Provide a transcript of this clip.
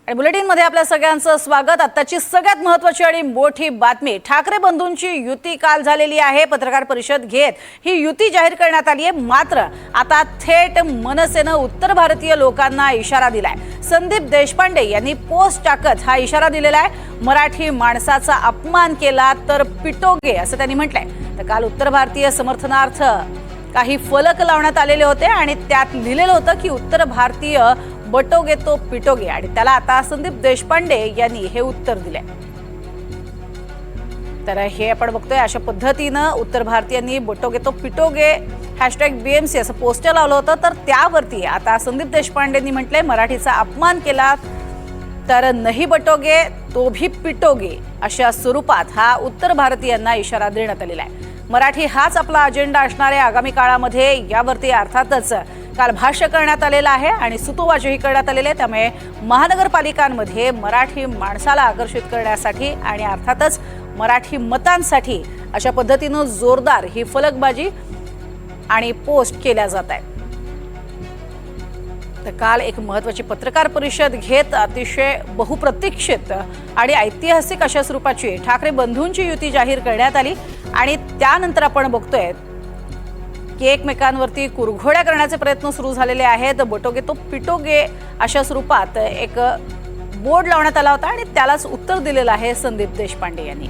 आणि बुलेटिनमध्ये आपल्या सगळ्यांचं स्वागत। आताची सगळ्यात महत्त्वाची आणि मोठी बातमी, ठाकरे बंधूंची युती काल झालेली आहे। पत्रकार परिषद घेत ही युती जाहीर करण्यात आली आहे। मात्र आता थेट मनसेने उत्तर भारतीय लोकांना इशारा दिलाय। संदीप देशपांडे यांनी पोस्ट टाकत हा इशारा दिलेला आहे। मराठी माणसाचा अपमान केला तर पिटोगे असं त्यांनी म्हटलंय। तर काल उत्तर भारतीय समर्थनार्थ काही फलक लावण्यात आलेले होते आणि त्यात लिहिलेलं होतं की उत्तर भारतीय बटोगे तो पिटोगे, आणि त्याला आता संदीप देशपांडे यांनी हे उत्तर दिले। तर हे आपण बघतोय अशा पद्धतीने उत्तर भारतीयांनी बटोगे तो पिटोगे #BMC असं पोस्टर लावलं होतं। तर त्यावरती आता संदीप देशपांडेंनी म्हटलंय मराठीचा अपमान केला तर नाही बटोगे तो भी पिटोगे अशा स्वरूपात हा उत्तर भारतीयांना इशारा देण्यात आलेला आहे। मराठी हाच आपला अजेंडा असणार आहे आगामी काळामध्ये, यावरती अर्थातच काल भाष्य करण्यात आलेलं आहे आणि सुतोवाचही करण्यात आलेले आहे। त्यामुळे महानगरपालिकांमध्ये मराठी माणसाला आकर्षित करण्यासाठी आणि अर्थातच मराठी मतांसाठी अशा पद्धतीने जोरदार ही फलकबाजी आणि पोस्ट केल्या जात आहे। तर काल एक महत्त्वाची पत्रकार परिषद घेत अतिशय बहुप्रतीक्षित आणि ऐतिहासिक अशा स्वरूपाची ठाकरे बंधूंची युती जाहीर करण्यात आली आणि त्यानंतर आपण बघतोय की एकमेकांवरती कुरघोड्या करण्याचे प्रयत्न सुरू झालेले आहेत। बटोगे तो पिटोगे अशा स्वरूपात एक बोर्ड लावण्यात आला होता आणि त्यालाच उत्तर दिलेलं आहे संदीप देशपांडे यांनी।